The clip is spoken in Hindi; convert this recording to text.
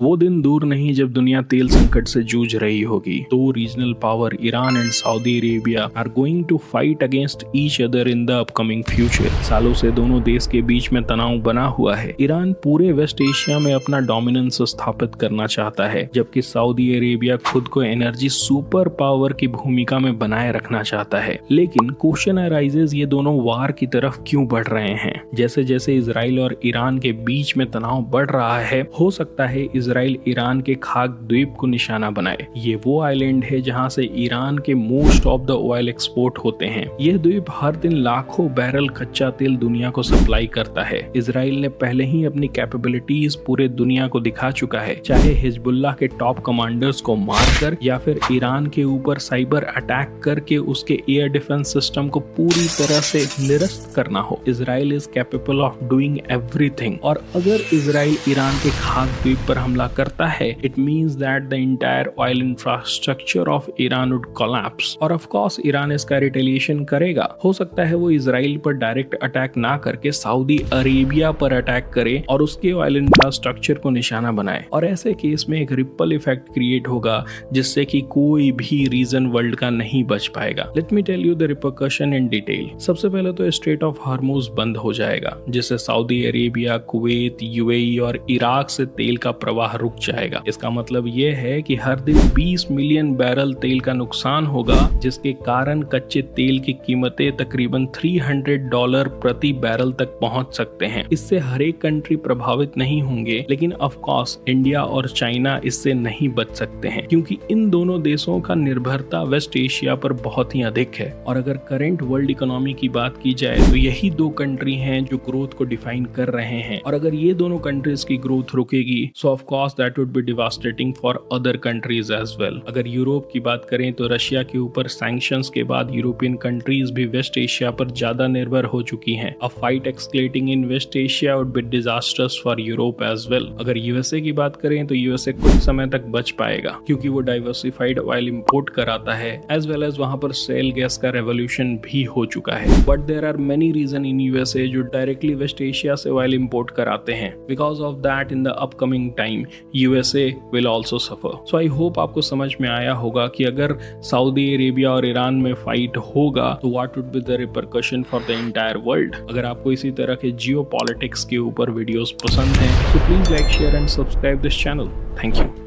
वो दिन दूर नहीं जब दुनिया तेल संकट से जूझ रही होगी। दो regional power Iran and Saudi Arabia are going to fight against each other in the upcoming future. सालों से दोनों देश के बीच में तनाव बना हुआ है। ईरान पूरे वेस्ट एशिया में अपना डोमिनेंस स्थापित करना चाहता है, जबकि सऊदी अरेबिया खुद को एनर्जी सुपर पावर की भूमिका में बनाए रखना चाहता है। लेकिन क्वेश्चन अराइजेज, ये दोनों वार की तरफ क्यों बढ़ रहे हैं? जैसे जैसे इजराइल और ईरान के बीच में तनाव बढ़ रहा है, हो सकता है इजराइल ईरान के खाग द्वीप को निशाना बनाए। ये वो आइलैंड है जहां से ईरान के most of the oil export होते हैं। यह द्वीप हर दिन लाखों बैरल कच्चा तेल दुनिया को सप्लाई करता है। इजराइल ने पहले ही अपनी कैपेबिलिटीज पूरे दुनिया को दिखा चुका है, चाहे हिजबुल्लाह के टॉप कमांडर्स को मारकर या फिर ईरान के ऊपर साइबर अटैक करके उसके एयर डिफेंस सिस्टम को पूरी तरह से निरस्त करना हो। Israel is capable of doing everything. और अगर इजराइल ईरान के खाग द्वीप पर हमला करता है, it means that the entire oil infrastructure of Iran would collapse. और ऑफ कोर्स ईरान इसका रिटेलिएशन करेगा। हो सकता है वो इजराइल पर डायरेक्ट अटैक ना करके सऊदी अरेबिया पर अटैक करे और उसके ऑयल इंफ्रास्ट्रक्चर को निशाना बनाए। और ऐसे केस में एक रिपल इफेक्ट क्रिएट होगा, जिससे कि कोई भी रीजन वर्ल्ड का नहीं बच पाएगा। Let me tell you the repercussion in detail. सबसे पहले तो स्ट्रेट ऑफ हार्मोज बंद हो जाएगा, जिससे सऊदी अरेबिया, कुवैत, यूएई और इराक से तेल का प्रवाह रुक जाएगा। इसका मतलब यह है कि हर दिन 20 मिलियन बैरल तेल का नुकसान होगा, जिसके कारण कच्चे तेल की कीमतें तकरीबन $300 प्रति बैरल तक पहुंच सकते हैं। इससे हर एक कंट्री प्रभावित नहीं होंगे, लेकिन ऑफ कोर्स इंडिया और चाइना इससे नहीं बच सकते हैं, क्योंकि इन दोनों देशों का निर्भरता वेस्ट एशिया पर बहुत ही अधिक है। और अगर करंट वर्ल्ड इकोनॉमी की बात की जाए तो यही दो कंट्री हैं जो ग्रोथ को डिफाइन कर रहे हैं। और अगर ये दोनों कंट्रीज की ग्रोथ रुकेगी, so of course that would be devastating for other countries as well. अगर यूरोप की बात करें तो रशिया के ऊपर सैंक्शंस के बाद यूरोपियन कंट्रीज भी वेस्ट एशिया पर ज्यादा निर्भर हो चुकी हैं। A fight escalating in West Asia would be disasters for Europe as well. अगर यूएसए की बात करें तो यूएसए कुछ समय तक बच पाएगा, क्योंकि वो डाइवर्सिफाइड ऑयल इंपोर्ट कराता है, एज वेल एज वहां पर सेल गैस का रेवोल्यूशन भी हो चुका है। But there are many region in USA जो डायरेक्टली वेस्ट एशिया से ऑयल इंपोर्ट कराते हैं। Because of that in the upcoming time USA will also suffer. So I hope आपको समझ में आया होगा कि अगर सऊदी अरेबिया और ईरान में फाइट होगा तो what would be the repercussion for the entire world. अगर आपको इसी तरह के जियो पॉलिटिक्स के ऊपर वीडियोस पसंद हैं तो please like, share and subscribe this channel. Thank you.